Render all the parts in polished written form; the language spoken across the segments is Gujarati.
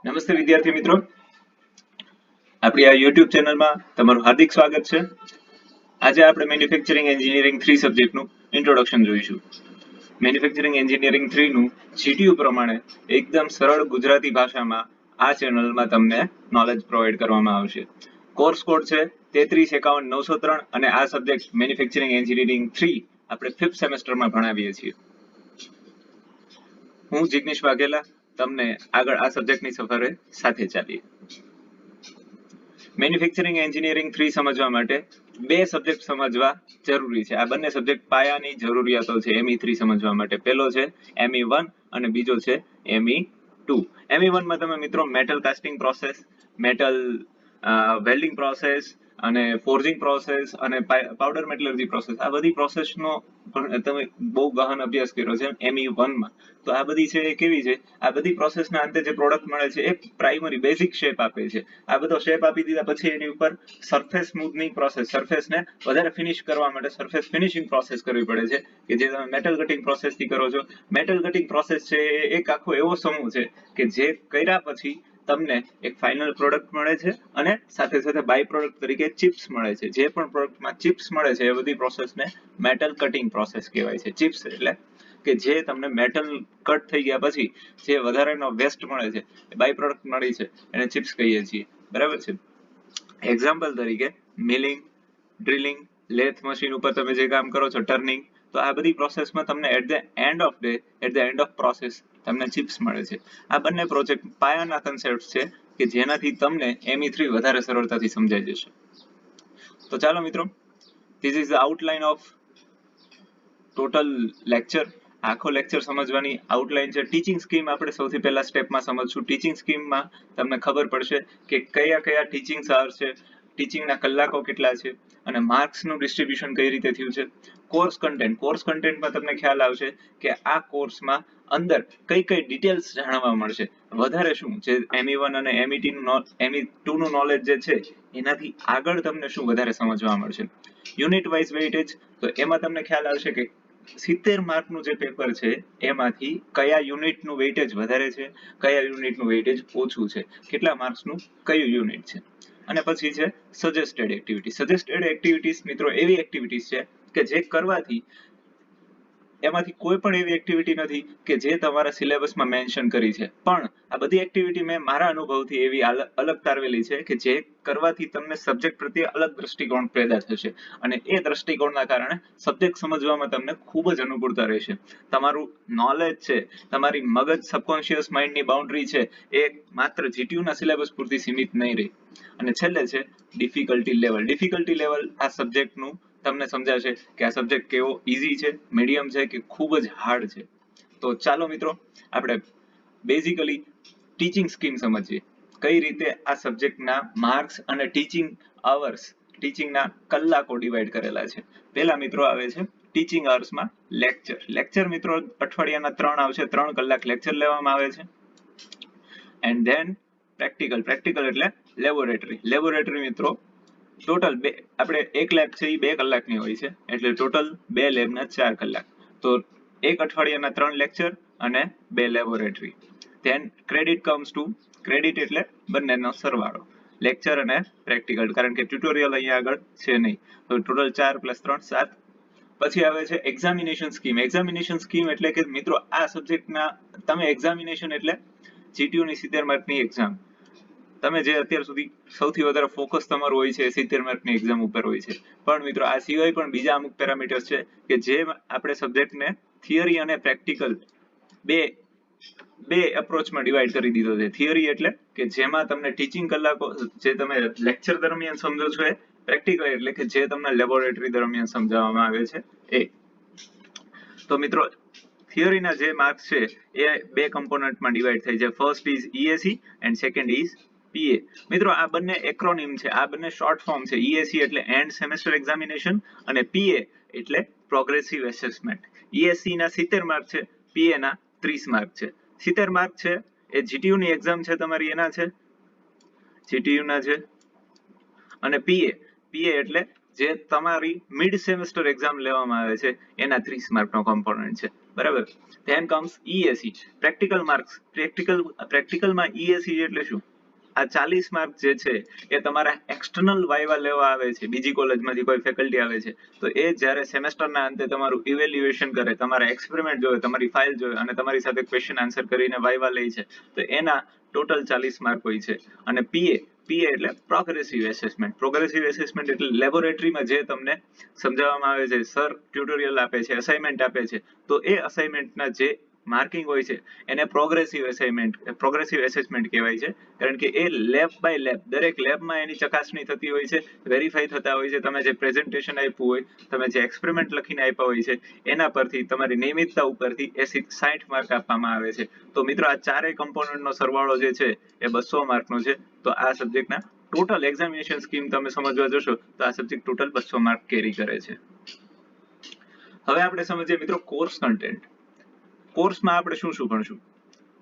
નમસ્તે વિદ્યાર્થી મિત્રો, આપણી આ યુટ્યુબ ચેનલમાં તમારું હાર્દિક સ્વાગત છે. આજે આપણે મેન્યુફેક્ચરિંગ એન્જિનિયરિંગ 3 સબ્જેક્ટનું ઇન્ટ્રોડક્શન જોઈશું. મેન્યુફેક્ચરિંગ એન્જિનિયરિંગ 3 નું જીટીયુ પ્રમાણે એકદમ સરળ ગુજરાતી ભાષામાં આ ચેનલમાં તમને નોલેજ પ્રોવાઈડ કરવામાં આવશે. કોર્સ કોડ છે 3351 અને આ સબ્જેક્ટ મેન્યુફેક્ચરિંગ એન્જિનિયરિંગ 3 આપણે 5th સેમેસ્ટરમાં ભણાવીએ છીએ. હું જિગ્નેશ વાઘેલા તમને આગળ આ સબ્જેક્ટની સફરે સાથે ચાલીએ. મેન્યુફેક્ચરિંગ એન્જિનિયરિંગ 3 સમજવા માટે બે સબ્જેક્ટ સમજવા જરૂરી છે. આ બંને સબ્જેક્ટ પાયાની જરૂરિયાતો છે ME3 સમજવા માટે. પહેલો છે ME1 અને બીજો છે ME2. ME1 માં તમે મિત્રો metal casting process, metal welding process અને ફોર્જિંગ પ્રોસેસ અને પાવડર મેટલર્જી પ્રોસેસ, આ બધી પ્રોસેસનો તમે બહુ ગહન અભ્યાસ કર્યો છે ME1 માં. તો આ બધી છે એ કેવી છે, આ બધી પ્રોસેસના અંતે જે પ્રોડક્ટ મળે છે એ પ્રાઇમરી બેઝિક શેપ આપે છે. આ બધો શેપ આપી દીધા પછી એની ઉપર સરફેસ સ્મૂથનિંગ પ્રોસેસ, સરફેસને વધારે ફિનિશ કરવા માટે સરફેસ ફિનિશિંગ પ્રોસેસ કરવી પડે છે કે જે તમે મેટલ કટિંગ પ્રોસેસથી કરો છો. મેટલ કટિંગ પ્રોસેસ છે એ એક આખો એવો સમૂહ છે કે જે કર્યા પછી તમને એક ફાઇનલ પ્રોડક્ટ મળે છે અને સાથે સાથે બાય પ્રોડક્ટ તરીકે ચિપ્સ મળે છે. જે પણ પ્રોડક્ટમાં ચિપ્સ મળે છે એ બધી પ્રોસેસને મેટલ કટિંગ પ્રોસેસ કહેવાય છે. ચિપ્સ એટલે કે જે તમને મેટલ કટ થઈ ગયા પછી જે વધારેનો વેસ્ટ મળે છે, બાય પ્રોડક્ટ મળી છે, એને ચિપ્સ કહીએ છીએ. બરાબર છે. એક્ઝામ્પલ તરીકે મિલિંગ, ડ્રિલિંગ, લેથ મશીન ઉપર તમે જે કામ કરો છો, ટર્નિંગ, તો આ બધી પ્રોસેસમાં તમને at the end of process તમને ચિપ્સ મળે છે. આ બંને પ્રોજેક્ટ પાયાના કન્સેપ્ટ છે કે જેનાથી તમને ME3 વધારે સરળતાથી સમજાઈ જશે. તો ચાલો મિત્રો, this is the outline of total lecture. આખો લેક્ચર સમજવાની આઉટલાઇન છે. ટીચિંગ સ્કીમ આપણે સૌથી પહેલા સ્ટેપમાં સમજશું. ટીચિંગ સ્કીમમાં તમને ખબર પડશે કે કયા કયા ટીચિંગ અવર્સ છે, ટીચિંગના કલાકો કેટલા છે અને માર્ક્સનું ડિસ્ટ્રીબ્યુશન કઈ રીતે થયું છે. કોર્સ કન્ટેન્ટમાં તમને ખ્યાલ આવશે કે આ કોર્સમાં અંદર કઈ કઈ ડિટેલ્સ જાણવા મળશે. વધારે શું જે ME1 અને ME2 નું નોલેજ જે છે એનાથી આગળ તમને શું વધારે સમજવા મળશે. યુનિટ વાઇઝ વેઇટેજ, તો એમાં તમને ખ્યાલ આવશે કે 70 માર્કનું જે પેપર છે એમાંથી કયા યુનિટનું વેઇટેજ વધારે છે, કયા યુનિટનું વેઇટેજ ઓછું છે, કેટલા માર્ક્સનું કયું યુનિટ છે. અને પછી છે સજેસ્ટેડ એક્ટિવિટી. સજેસ્ટેડ એક્ટિવિટીઝ મિત્રો એવી એક્ટિવિટીઝ છે કે જે કરવાથી એમાંથી કોઈ પણ એવી એક્ટિવિટી નથી કે જે તમારા સિલેબસમાં મેન્શન કરી છે, પણ આ બધી એક્ટિવિટી મેં મારા અનુભવથી એવી અલગ તારવેલી છે કે જે કરવાથી તમને સબ્જેક્ટ પ્રત્યે અલગ દ્રષ્ટિકોણ પેદા થશે અને એ દ્રષ્ટિકોણના કારણે સબ્જેક્ટ સમજવામાં તમને ખૂબ જ અનુકૂળતા રહેશે. તમારું નોલેજ છે, તમારી મગજ સબકોન્શિયસ માઇન્ડની બાઉન્ડ્રી છે એ માત્ર જીટીયુના સિલેબસ પૂરતી સીમિત નહીં રહે. અને છેલ્લે છે ડિફિકલ્ટી લેવલ. ડિફિકલ્ટી લેવલ આ સબ્જેક્ટનું તમને સમજાશે કે આ સબ્જેક્ટ કેવો ઈઝી છે, મીડિયમ છે કે ખૂબ જ હાર્ડ છે. તો ચાલો મિત્રો, આપણે બેઝિકલી ટીચિંગ સ્કીમ સમજીએ. કઈ રીતે આ સબ્જેક્ટના માર્ક્સ અને ટીચિંગ અવર્સ, ટીચિંગના કલાકો ડિવાઈડ કરેલા છે. પહેલા મિત્રો આવે છે ટીચિંગ અવર્સમાં લેક્ચર. લેક્ચર મિત્રો અઠવાડિયાના 3 આવશે. 3 કલાક લેક્ચર લેવામાં આવે છે. And than practical. પ્રેક્ટિકલ એટલે લેબોરેટરી મિત્રો ટોટલ આપણે એક લેબ છે એ 2 કલાકની હોય છે, એટલે ટોટલ 2 લેબના 4 કલાક. તો એક અઠવાડિયાના 3 લેક્ચર અને 2 laboratory. Then credit comes to, credit એટલે બંનેનો સરવાળો, લેક્ચર અને પ્રેક્ટિકલ, કારણ કે ટ્યુટોરિયલ અહીંયા આગળ છે નહીં. તો ટોટલ 4 + 3 7. પછી આવે છે એક્ઝામિનેશન સ્કીમ. એક્ઝામિનેશન સ્કીમ એટલે કે મિત્રો આ સબ્જેક્ટના તમે એક્ઝામિનેશન એટલે જીટીયુની 70 માર્કની એક્ઝામ. તમે જે અત્યાર સુધી સૌથી વધારે ફોકસ તમારું હોય છે 70 માર્કની એક્ઝામ ઉપર હોય છે. પણ મિત્રો આ સિવાય પણ બીજા અમુક પેરામીટર્સ છે કે જે આપણે સબ્જેક્ટને થિયરી અને પ્રેક્ટિકલ બે એપ્રોચમાં ડિવાઈડ કરી દીધો છે. થિયરી એટલે કે જેમાં તમને ટીચિંગ કલાકો જે તમે લેક્ચર દરમિયાન સમજો છો એ, પ્રેક્ટિકલ એટલે કે જે તમને લેબોરેટરી દરમિયાન સમજાવવામાં આવે છે એ. તો મિત્રો થિયરીના જે માર્ક્સ છે એ 2 કમ્પોનન્ટમાં ડિવાઈડ થઈ છે. First is EAC and second is PA. મિત્રો આ બંને એક્રોનિમ છે, આ બંને શોર્ટ ફોર્મ છે. EAC એટલે એન્ડ સેમેસ્ટર એક્ઝામિનેશન અને PA એટલે પ્રોગ્રેસિવ એસેસમેન્ટ. EAC ના 70 માર્ક છે, PA ના 30 માર્ક છે. 70 માર્ક છે એ જીટીયુ ની એક્ઝામ છે તમારી, એના છે જીટીયુ ના છે. અને PA એટલે જે તમારી મિડ સેમેસ્ટર એક્ઝામ લેવામાં આવે છે એના 30 માર્કનો કોમ્પોનન્ટ છે. બરાબર. Then comes EAC, practical marks. પ્રેક્ટિકલમાં EAC એટલે શું? આ 40 માર્ક જે છે એ તમારા એક્સટર્નલ વાઇવા લેવા આવે છે, બીજી કોલેજમાંથી કોઈ ફેકલ્ટી આવે છે, તો એ જ્યારે સેમેસ્ટરના અંતે તમારું ઇવેલ્યુએશન કરે, તમારા એક્સપેરિમેન્ટ જોવે, તમારી ફાઇલ જોવે અને તમારી સાથે ક્વેશ્ચન આન્સર કરીને વાઇવા લે છે, તો એના ટોટલ 40 માર્ક હોય છે. અને PA એટલે પ્રોગ્રેસિવ એસેસમેન્ટ. પ્રોગ્રેસિવ એસેસમેન્ટ એટલે લેબોરેટરીમાં જે તમને સમજાવવામાં આવે છે, સર ટ્યુટોરિયલ આપે છે, અસાઇનમેન્ટ આપે છે, તો એ અસાઇનમેન્ટના જે માર્કિંગ હોય છે એને પ્રોગ્રેસિવ એસેસમેન્ટ કહેવાય છે. કારણ કે એ લેબ બાય લેબ, દરેક લેબમાં એની ચકાસણી થતી હોય છે, વેરીફાઈ થતા હોય છે. તમે જે પ્રેઝન્ટેશન આપ્યું હોય, તમે જે એક્સપેરિમેન્ટ લખીને આપ્યા હોય છે, એના પરથી તમારી નિયમિતતા ઉપરથી એ 60 માર્ક આપવામાં આવે છે. તો મિત્રો આ ચારેય કમ્પોનન્ટનો સરવાળો જે છે એ 200 માર્કનો છે. તો આ સબ્જેક્ટના ટોટલ એક્ઝામિનેશન સ્કીમ તમે સમજવા જશો તો આ સબ્જેક્ટ ટોટલ 200 માર્ક કેરી કરે છે. હવે આપણે સમજીએ મિત્રો કોર્સ કન્ટેન્ટ. કોર્સમાં આપણે શું ભણશું?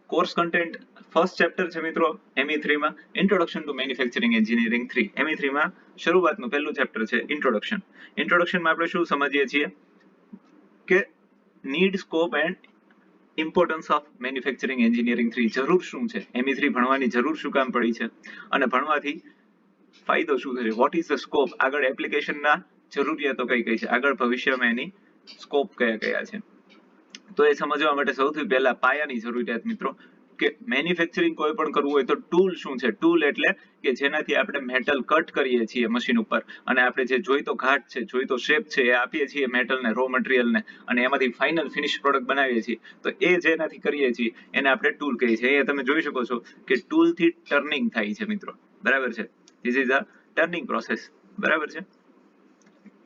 કોર્સ કન્ટેન્ટ ફર્સ્ટ ચેપ્ટર છે મિત્રો ME3 માં, introduction to manufacturing engineering 3. ME3 માં શરૂઆતનું પહેલું ચેપ્ટર છે ઇન્ટ્રોડક્શન. ઇન્ટ્રોડક્શનમાં આપણે શું સમજીએ છીએ કે need, scope and importance of manufacturing engineering 3. જરૂર શું છે, ME3 ભણવાની જરૂર શું કામ પડી છે અને ભણવાથી ફાયદો શું થશે, વોટ ઇઝ ધ સ્કોપ, આગળ એપ્લિકેશનના જરૂરિયાતો કઈ છે, આગળ ભવિષ્યમાં એની સ્કોપ કયા છે. તો એ સમજવા માટે સૌથી પહેલા પાયાની જરૂરિયાત મિત્રો કે મેન્યુફેક્ચરિંગ કોઈ પણ કરવું હોય તો ટૂલ શું છે. ટૂલ એટલે કે જેનાથી આપણે મેટલ કટ કરીએ છીએ મશીન ઉપર અને આપણે જે જોઈતો ઘાટ છે, જોઈતો શેપ છે એ આપીએ છીએ મેટલને, રો મટીરિયલને, અને એમાંથી ફાઇનલ ફિનિશ પ્રોડક્ટ બનાવીએ છીએ. તો એ જેનાથી કરીએ છીએ એને આપણે ટૂલ કહીએ છીએ. એ તમે જોઈ શકો છો કે ટૂલથી ટર્નિંગ થાય છે મિત્રો, બરાબર છે. This is a turning process, બરાબર છે.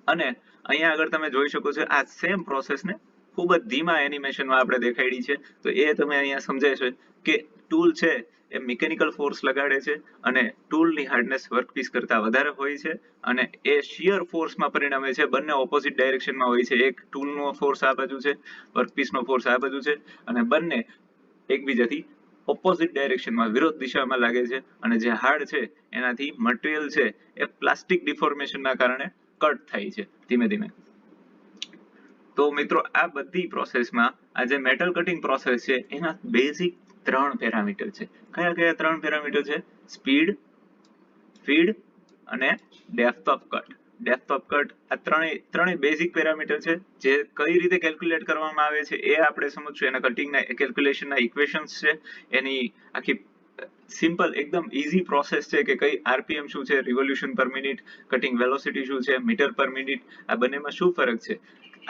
અને અહીંયા આગળ તમે જોઈ શકો છો આ સેમ પ્રોસેસને ખૂબ જ ધીમા એનિમેશનમાં આપણે દેખાડી છે. તો એ તમે અહીંયા સમજાય છે કે ટૂલ છે એ મિકેનિકલ ફોર્સ લગાડે છે અને ટૂલની હાર્ડનેસ વર્કપીસ કરતા વધારે હોય છે અને એ શિયર ફોર્સમાં પરિણમે છે. બંને ઓપોઝિટ ડાયરેક્શનમાં હોય છે. એક ટૂલનો ફોર્સ આ બાજુ છે, વર્કપીસનો ફોર્સ આ બાજુ છે, અને બંને એકબીજાથી ઓપોઝિટ ડાયરેક્શનમાં, વિરોધ દિશામાં લાગે છે. અને જે હાર્ડ છે એનાથી મટીરિયલ છે એ પ્લાસ્ટિક ડિફોર્મેશનના કારણે કટ થાય છે ધીમે ધીમે. તો મિત્રો આ બધી પ્રોસેસમાં આ જે મેટલ કટિંગ પ્રોસેસ છે એના બેઝિક 3 પેરામીટર છે. કયા 3 પેરામીટર છે? સ્પીડ, ફીડ અને depth of cut. Depth of cut આ ત્રણેય બેઝિક પેરામીટર છે. જે કઈ રીતે કેલ્ક્યુલેટ કરવામાં આવે છે એ આપણે સમજશું. એના કટિંગના કેલ્ક્યુલેશનના ઇક્વેશન્સ છે, એની આખી સિમ્પલ એકદમ ઈઝી પ્રોસેસ છે કે કઈ RPM શું છે, રિવોલ્યુશન પર મિનિટ, કટિંગ વેલોસિટી શું છે, મીટર પર મિનિટ, આ બંનેમાં શું ફરક છે.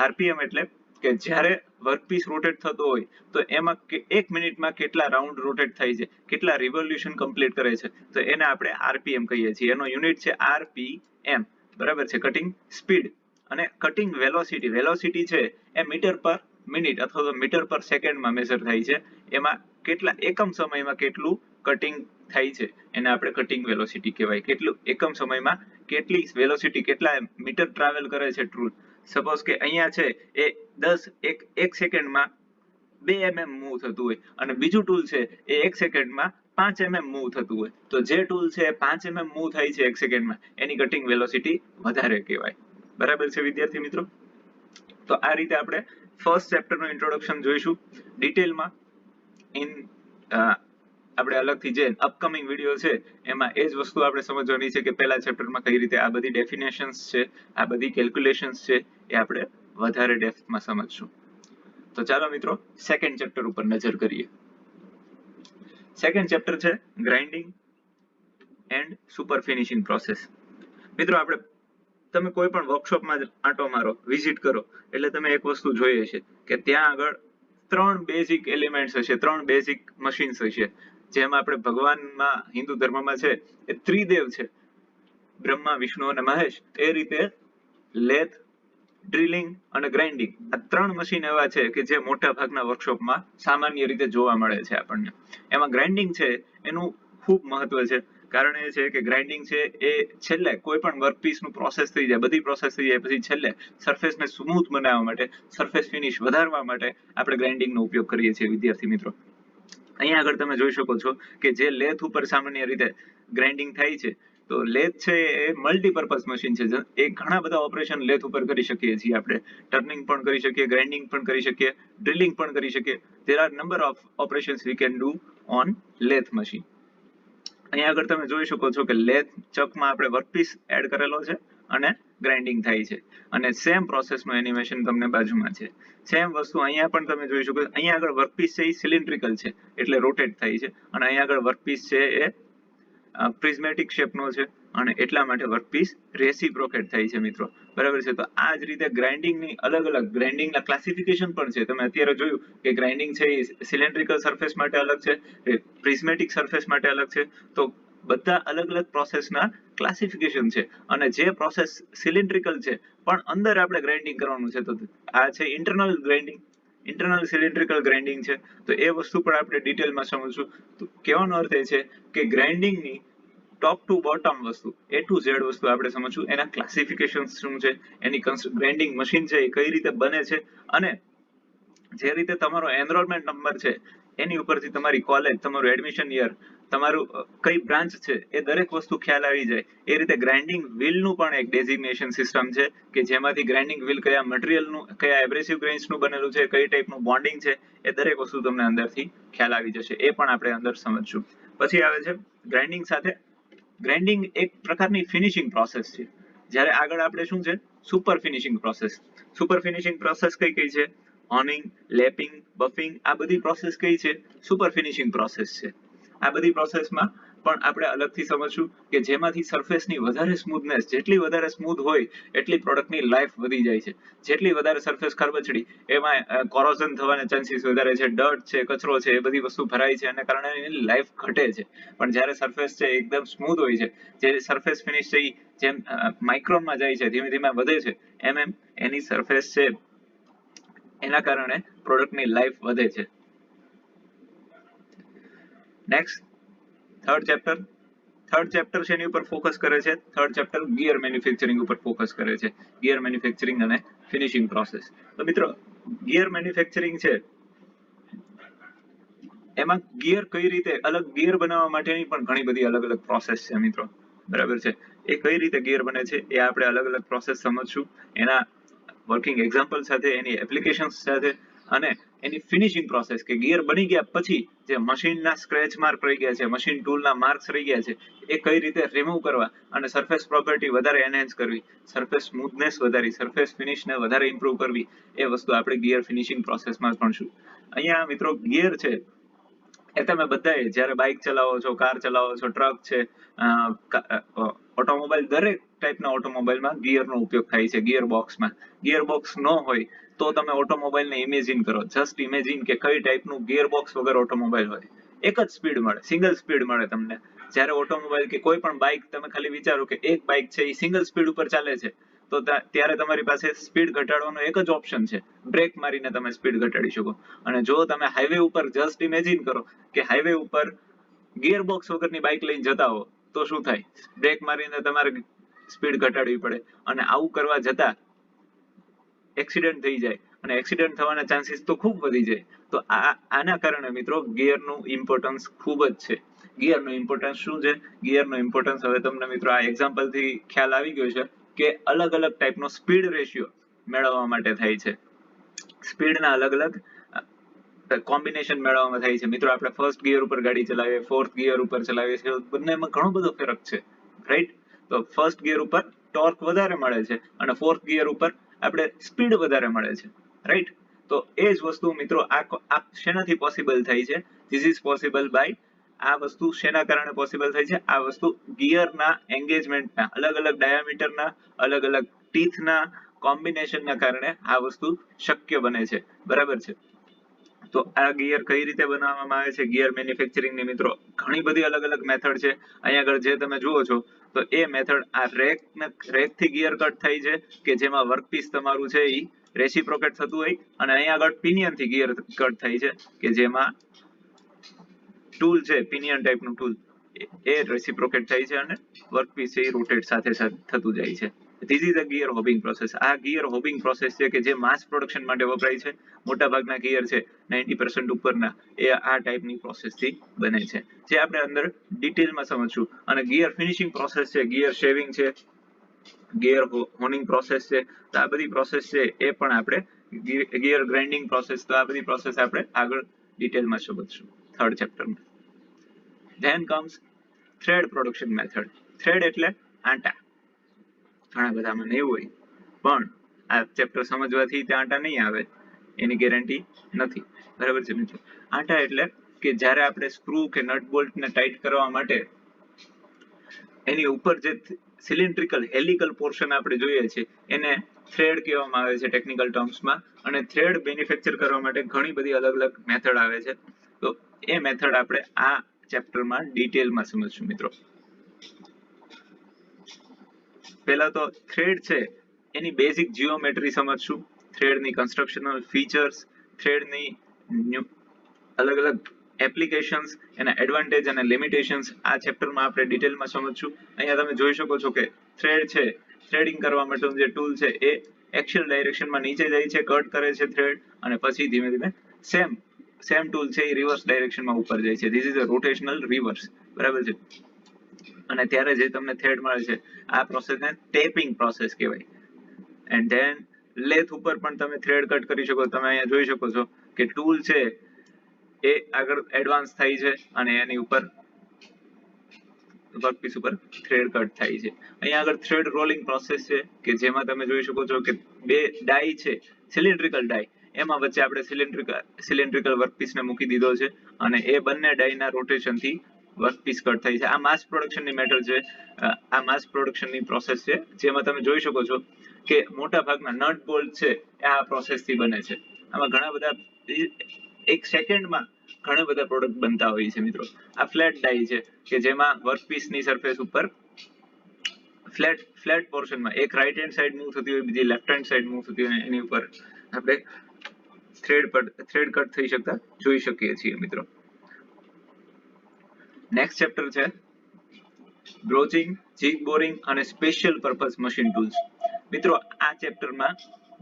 RPM એટલે કે જ્યારે વર્કપીસ રોટેટ થતો હોય તો એમાં 1 મિનિટમાં કેટલા રાઉન્ડ રોટેટ થાય છે, કેટલા રિવોલ્યુશન કમ્પ્લીટ કરે છે, તો એને આપણે RPM કહીએ છીએ. એનો યુનિટ છે RPM, બરાબર છે. કટિંગ સ્પીડ અને કટિંગ વેલોસિટી. વેલોસિટી છે એ મીટર પર મિનિટ અથવા તો મીટર પર સેકન્ડમાં મેઝર થાય છે. એમાં કેટલા એકમ સમયમાં કેટલું કટિંગ થાય છે એને આપણે કટિંગ વેલોસિટી કહેવાય. કેટલું એકમ સમયમાં કેટલી વેલોસિટી, કેટલા મીટર ટ્રાવેલ કરે છે ટૂલ. સપોઝ કે અહીંયા છે એ 1 સેકન્ડમાં 2 mm મૂવ થતું હોય અને બીજું ટૂલ છે એ 1 સેકન્ડમાં 5 mm મૂવ થતું હોય, તો જે ટૂલ છે 5 mm મૂવ થાય છે 1 સેકન્ડમાં એની કટિંગ વેલોસિટી વધારે કહેવાય. બરાબર છે વિદ્યાર્થી મિત્રો? તો આ રીતે આપણે ફર્સ્ટ ચેપ્ટરનું ઇન્ટ્રોડક્શન જોઈશું ડિટેલમાં. આપણે અલગથી જે અપકમિંગ વિડીયો છે એમાં એ જ વસ્તુ આપણે સમજવાની છે કે પહેલા ચેપ્ટરમાં કઈ રીતે આ બધી ડેફિનેશન્સ છે, આ બધી કેલ્ક્યુલેશન્સ છે એ આપણે વધારે ડેપ્થમાં સમજશું. તો ચાલો મિત્રો સેકન્ડ ચેપ્ટર ઉપર નજર કરીએ. સેકન્ડ ચેપ્ટર છે grinding and super finishing process. મિત્રો આપણે તમે કોઈ પણ વર્કશોપમાં આંટો મારો, વિઝિટ કરો, એટલે તમે એક વસ્તુ જોઈ હશે કે ત્યાં આગળ 3 બેઝિક એલિમેન્ટ્સ હશે, 3 બેઝિક મશીન્સ હશે. જેમ આપણે ભગવાનમાં હિન્દુ ધર્મમાં છે એ ત્રિદેવ છે, બ્રહ્મા, વિષ્ણુ અને મહેશ. એ રીતે લેથ, ડ્રિલિંગ અને ગ્રાઇન્ડિંગ આ 3 મશીન એવા છે કે જે મોટા ભાગના વર્કશોપમાં સામાન્ય રીતે જોવા મળે છે આપણને. એમાં ગ્રાઇન્ડિંગ છે એનું ખૂબ મહત્વ છે. કારણ એ છે કે ગ્રાઇન્ડિંગ છે એ છેલ્લે કોઈ પણ વર્કપીસનું પ્રોસેસ થઈ જાય, બધી પ્રોસેસ થઈ જાય પછી છેલ્લે સરફેસને સ્મૂથ બનાવવા માટે, સરફેસ ફિનિશ વધારવા માટે આપણે ગ્રાઇન્ડિંગનો ઉપયોગ કરીએ છીએ વિદ્યાર્થી મિત્રો. અહીંયા આગળ તમે જોઈ શકો છો કે જે લેથ ઉપર સામાન્ય રીતે ગ્રાઇન્ડિંગ થાય છે તો લેથ છે એ મલ્ટીપર્પઝ મશીન છે. એ ઘણા બધા ઓપરેશન લેથ ઉપર કરી શકીએ છીએ આપણે. ટર્નિંગ પણ કરી શકીએ, ગ્રાઇન્ડિંગ પણ કરી શકીએ, ડ્રિલિંગ પણ કરી શકીએ. there are number of operations we can do on lathe machine. અહીંયા આગળ તમે જોઈ શકો છો કે લેથ ચકમાં આપણે વર્કપીસ એડ કરેલો છે અને ગ્રાઇન્ડિંગ થાય છે, અને સેમ પ્રોસેસનું એનિમેશન તમને બાજુમાં છે. સેમ વસ્તુ અહીંયા પણ તમે જોઈ શકો. અહીંયા આગળ વર્કપીસ છે એ સિલિન્ડ્રિકલ છે એટલે રોટેટ થાય છે, અને અહીંયા આગળ વર્કપીસ છે એ પ્રિઝમેટિક શેપનો છે અને એટલા માટે વર્કપીસ રેસિપ્રોકેટ થાય છે મિત્રો. બરાબર છે. તો આ જ રીતે ગ્રાઇન્ડિંગની અલગ અલગ ગ્રાઇન્ડિંગના ક્લાસિફિકેશન પણ છે. તમે અત્યારે જોયું કે ગ્રાઇન્ડિંગ છે એ સિલિન્ડ્રિકલ સરફેસ માટે અલગ છે, પ્રિઝમેટિક સરફેસ માટે અલગ છે. તો બધા અલગ અલગ પ્રોસેસના ક્લાસિફિકેશન છે, અને જે પ્રોસેસ સિલિન્ડ્રિકલ છે પણ અંદર આપણે ગ્રાઇન્ડિંગ કરવાનું છે, તો આ છે internal grinding, internal cylindrical grinding છે. તો એ વસ્તુ પણ આપણે ડિટેલમાં સમજશું. તો કહેવાનો અર્થ એ છે કે ગ્રાઇન્ડિંગની ટોપ ટુ બોટમ વસ્તુ, A to Z વસ્તુ આપણે સમજશું. એના ક્લાસિફિકેશન શું છે, એની ગ્રાઇન્ડિંગ મશીન છે એ કઈ રીતે બને છે, અને જે રીતે તમારો એનરોલમેન્ટ નંબર છે એની ઉપરથી તમારી કોલેજ, તમારું એડમિશન યર, તમારું કઈ બ્રાન્ચ છે એ દરેક વસ્તુ ખ્યાલ આવી જાય. એ રીતે ગ્રાઇન્ડિંગ વ્હીલનું પણ એક ડેઝિગ્નેશન સિસ્ટમ છે કે જેમાંથી ગ્રાઇન્ડિંગ વ્હીલ કયા મટીરિયલનું, કયા એબ્રેસિવ ગ્રેઇન્સનું બનેલું છે, કઈ ટાઈપનું બોન્ડિંગ છે, એ દરેક વસ્તુ તમને અંદરથી ખ્યાલ આવી જશે. એ પણ આપણે અંદર સમજશું. પછી આવે છે ગ્રાઇન્ડિંગ સાથે, ગ્રાઇન્ડિંગ એક પ્રકારની ફિનિશિંગ પ્રોસેસ છે. જ્યારે આગળ આપણે શું છે, super finishing process. Super finishing process કઈ કઈ છે? હોનિંગ, લેપિંગ, બફિંગ, આ બધી પ્રોસેસ કઈ છે? સુપર ફિનિશિંગ પ્રોસેસ છે. આ બધી પ્રોસેસમાં પણ આપણે અલગથી સમજશું કે જેમાંથી સરફેસની વધારે સ્મૂથનેસ, જેટલી વધારે સ્મૂથ હોય એટલી પ્રોડક્ટની લાઈફ વધી જાય છે. જેટલી વધારે સરફેસ ખરબચડી એમાં કોરોઝન થવાના ચાન્સીસ વધારે છે, ડર્ટ છે, કચરો છે, એ બધી વસ્તુ ભરાય છે, અને કારણે એની લાઈફ ઘટે છે. પણ જ્યારે સરફેસ છે એકદમ સ્મૂથ હોય છે, જે સરફેસ ફિનિશ છે જેમ માઇક્રોનમાં જાય છે, ધીમે ધીમે વધે છે, એમ એમ એની સરફેસ છે એના કારણે પ્રોડક્ટની લાઈફ વધે છે. Next third chapter. Third chapter શેની ઉપર ફોકસ કરે છે? થર્ડ ચેપ્ટર ગિયર મેન્યુફેક્ચરિંગ ઉપર ફોકસ કરે છે. ગિયર મેન્યુફેક્ચરિંગ અને ફિનિશિંગ પ્રોસેસ. તો મિત્રો ગિયર મેન્યુફેક્ચરિંગ છે એમાં ગિયર કઈ રીતે, અલગ ગિયર બનાવવા માટેની પણ ઘણી બધી અલગ અલગ પ્રોસેસ છે મિત્રો. બરાબર છે. એ કઈ રીતે ગિયર બને છે એ આપણે અલગ અલગ પ્રોસેસ સમજશું, એના વર્કિંગ એક્ઝામ્પલ સાથે, એની એપ્લિકેશન સાથે, અને એની ફિનિશિંગ પ્રોસેસ કે ગિયર બની ગયા પછી જે મશીનના સ્ક્રેચ માર્ક રહી ગયા છે, મશીન ટૂલના માર્ક્સ રહી ગયા છે, એ કઈ રીતે રિમૂવ કરવા અને સરફેસ પ્રોપર્ટી વધારે એનહેન્સ કરવી, સરફેસ સ્મૂથનેસ વધારી, સરફેસ ફિનિશને વધારે ઇમ્પ્રૂવ કરવી, એ વસ્તુ આપણે ગિયર ફિનિશિંગ પ્રોસેસમાં ભણશું. અહીંયા મિત્રો ગિયર છે એ તમે બધાએ જ્યારે બાઇક ચલાવો છો, કાર ચલાવો છો, ટ્રક છે, ઓટોમોબાઈલ, દરેક ટાઈપના ઓટોમોબાઈલમાં ગિયરનો ઉપયોગ થાય છે. ગિયર બોક્સમાં ગિયર બોક્સ ન હોય તો તમે ઓટોમોબાઈલને ઇમેજિન કરો, જસ્ટ ઇમેજિન કે કઈ ટાઈપનું ગિયર બોક્સ વગર ઓટોમોબાઈલ હોય. એક જ સ્પીડ મળે, સિંગલ સ્પીડ મળે તમને. જ્યારે ઓટોમોબાઈલ કે કોઈ પણ બાઇક, તમે ખાલી વિચારો કે એક બાઇક છે એ સિંગલ સ્પીડ ઉપર ચાલે છે, તો ત્યારે તમારી પાસે સ્પીડ ઘટાડવાનો એક જ ઓપ્શન છે, બ્રેક મારીને તમે સ્પીડ ઘટાડી શકો. અને જો તમે હાઈવે ઉપર જસ્ટ ઇમેજિન કરો કે હાઈવે ઉપર ગિયર બોક્સ વગરની બાઇક લઈને જતા હો તો શું થાય? બ્રેક મારીને તમારે સ્પીડ ઘટાડવી પડે, અને આવું કરવા જતા એક્સિડન્ટ થઈ જાય, અને એક્સિડન્ટ થવાના ચાન્સીસ તો ખૂબ વધી જાય. તો આના કારણે મિત્રો ગિયરનું ઇમ્પોર્ટન્સ ખૂબ જ છે. ગિયરનું ઇમ્પોર્ટન્સ શું છે? ગિયરનું ઇમ્પોર્ટન્સ હવે તમને મિત્રો આ એક્ઝામ્પલથી ખ્યાલ આવી ગયો છે કે અલગ અલગ ટાઈપનો સ્પીડ રેશિયો મેળવવા માટે થાય છે. સ્પીડના અલગ અલગ કોમ્બિનેશન મેળવવામાં થાય છે. મિત્રો આપણે ફર્સ્ટ ગિયર ઉપર ગાડી ચલાવીએ, ફોર્થ ગિયર ઉપર ચલાવીએ છીએ, બંનેમાં ઘણો બધો ફરક છે, રાઈટ? તો ફર્સ્ટ ગિયર ઉપર ટોર્ક વધારે મળે છે અને ફોર્થ ગિયર ઉપર આપણે સ્પીડ વધારે મળે છે, રાઈટ? તો એ જ વસ્તુ મિત્રો આ શેનાથી પોસિબલ થાય છે? ધીસ ઇઝ પોસિબલ બાય, આ વસ્તુ શેના કારણે પોસિબલ થાય છે? આ વસ્તુ ગિયરના એન્ગેજમેન્ટના, અલગ અલગ ડાયામીટરના, અલગ અલગ ટીથના કોમ્બિનેશનના કારણે આ વસ્તુ શક્ય બને છે. બરાબર છે. તો આ ગિયર કઈ રીતે બનાવવામાં આવે છે? ગિયર મેન્યુફેક્ચરિંગની મિત્રો ઘણી બધી અલગ અલગ મેથડ છે. અહીંયા આગળ જે તમે જુઓ છો તો એ મેથડ, આ રેકથી ગિયર કટ થાય છે કે જેમાં વર્કપીસ તમારું છે એ રેસિપ્રોકેટ થતું હોય, અને અહીંયા આગળ પિનિયનથી ગિયર કટ થાય છે કે જેમાં ટૂલ છે, પિનિયન ટાઈપનું ટૂલ, એ રેસિપ્રોકેટ થાય છે અને વર્કપીસ છે એ રોટેટ સાથે થતું જાય છે. This is a gear hobbing process. આ ગિયર હોબિંગ પ્રોસેસ છે કે જે માસ પ્રોડક્શન માટે વપરાય છે. મોટા ભાગના ગિયર છે 90% ઉપરના એ આ ટાઈપની પ્રોસેસથી બને છે, જે આપણે અંદર ડિટેલમાં સમજશું. અને ગિયર ફિનિશિંગ પ્રોસેસ છે, ગિયર શેવિંગ છે, ગિયર હોનિંગ પ્રોસેસ છે. તો આ બધી પ્રોસેસ છે એ પણ આપણે ગિયર ગ્રાઇન્ડિંગ પ્રોસેસ, તો આ બધી પ્રોસેસ આપણે આગળ ડિટેલમાં સમજશું થર્ડ ચેપ્ટરમાં. Then comes thread production method. Thread એટલે આટા. ઘણા બધામાં નહીં હોય, પણ આ ચેપ્ટર સમજવાથી ત્યાં આટા નહીં આવે એની ગેરંટી નથી. બરાબર છે મિત્રો. આટા એટલે કે જ્યારે આપણે સ્ક્રૂ કે નટ બોલ્ટ ને ટાઈટ કરવા માટે એની ઉપર જે સિલિન્ડ્રિકલ હેલિકલ પોર્શન આપણે જોઈએ છે એને થ્રેડ કહેવામાં આવે છે ટેકનિકલ ટર્મ્સમાં. અને થ્રેડ મેન્યુફેક્ચર કરવા માટે ઘણી બધી અલગ અલગ મેથડ આવે છે. તો એ મેથડ આપણે આ ચેપ્ટરમાં ડિટેલમાં સમજશું મિત્રો. પહેલા તો થ્રેડ છે એની બેઝિક જીઓમેટ્રી સમજશું, થ્રેડની કન્સ્ટ્રક્શનલ ફીચર્સ, થ્રેડની અલગ અલગ એપ્લિકેશન્સ, એના એડવાન્ટેજ અને લિમિટેશન્સ આ ચેપ્ટરમાં આપણે ડિટેલમાં સમજશું. અહીંયા તમે જોઈ શકો છો કે થ્રેડ છે, થ્રેડિંગ કરવા માટેનું જે ટૂલ છે એ એક્સિયલ ડાયરેક્શનમાં નીચે જાય છે, કટ કરે છે થ્રેડ, અને પછી ધીમે ધીમે સેમ ટૂલ છે એ રિવર્સ ડાયરેક્શનમાં ઉપર જાય છે. This is a rotational reverse. બરાબર છે. અને ત્યારે જે તમને થ્રેડ મળે છે આ પ્રોસેસને ટેપિંગ પ્રોસેસ કહેવાય. એન્ડ ધેન લેથ ઉપર પણ તમે થ્રેડ કટ કરી શકો. તમે અહીંયા જોઈ શકો છો કે ટૂલ છે એ આગળ એડવાન્સ થાય છે અને એની ઉપર વર્કપીસ ઉપર થ્રેડ કટ થાય છે. અહીંયા આગળ થ્રેડ રોલિંગ પ્રોસેસ છે કે જેમાં તમે જોઈ શકો છો કે બે ડાઈ છે, સિલિન્ડ્રિકલ ડાઈ, એમાં વચ્ચે આપણે સિલિન્ડ્રિકલ વર્કપીસને મૂકી દીધો છે અને એ બંને ડાઈના રોટેશનથી વર્કપીસ કટ થાય છે. આ માસ પ્રોડક્શનની મેટર છે, આ માસ પ્રોડક્શનની પ્રોસેસ છે જેમાં તમે જોઈ શકો છો કે મોટા ભાગના નટ બોલ્ટ છે એ આ પ્રોસેસથી બને છે. આમાં ઘણા બધા એક સેકન્ડમાં ઘણા બધા પ્રોડક્ટ બનતા હોય છે મિત્રો. આ ફ્લેટ ડાઈ છે કે જેમાં વર્કપીસની સરફેસ ઉપર ફ્લેટ પોર્શનમાં એક રાઈટ હેન્ડ સાઈડ મૂવ થતી હોય, બીજી લેફ્ટ હેન્ડ સાઈડ મૂવ થતી હોય, એની ઉપર આપણે થ્રેડ કટ થઈ શકતા જોઈ શકીએ છીએ મિત્રો. નેક્સ્ટ ચેપ્ટર છે બ્રોચિંગ, જીગ બોરિંગ અને સ્પેશિયલ પર્પઝ મશીન ટૂલ્સ. મિત્રો આ ચેપ્ટરમાં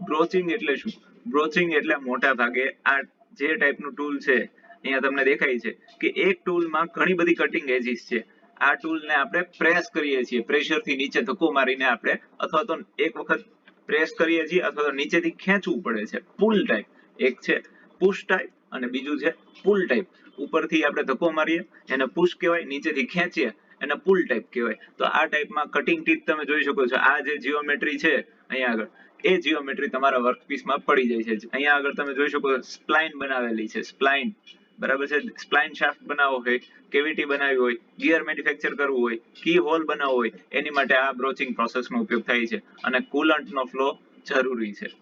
બ્રોચિંગ એટલે શું? બ્રોચિંગ એટલે મોટા ભાગે આ જે ટાઈપનું ટૂલ છે અહીંયા તમને દેખાય છે કે એક ટૂલમાં ઘણી બધી કટિંગ એજીસ છે. આ ટૂલને આપણે પ્રેસ કરીએ છીએ, પ્રેશરથી નીચે ધક્કો મારીને આપણે, અથવા તો એક વખત પ્રેસ કરીએ છીએ અથવા તો નીચેથી ખેંચવું પડે છે. પુલ ટાઈપ એક છે, પુશ ટાઈપ, અને બીજું છે પુલ ટાઈપ. ઉપરથી આપણે ધક્કો મારીએ એને પુશ કહેવાય, નીચેથી ખેંચીએ એને પુલ ટાઈપ કહેવાય. તો આ ટાઈપમાં કટિંગ ટીપ તમે જોઈ શકો છો. આ જે જીઓમેટ્રી છે અહીંયા આગળ, એ જીઓમેટ્રી તમારા વર્કપીસમાં પડી જાય છે. અહીંયા આગળ તમે જોઈ શકો સ્પ્લાઇન બનાવેલી છે, સ્પ્લાઇન. બરાબર છે. સ્પ્લાઇન શાફ્ટ બનાવવો હોય, કેવિટી બનાવવી હોય, ગિયર મેન્યુફેક્ચર કરવું હોય, કી હોલ બનાવવો હોય, એની માટે આ બ્રોચિંગ પ્રોસેસનો ઉપયોગ થાય છે અને કુલન્ટનો ફ્લો જરૂરી છે.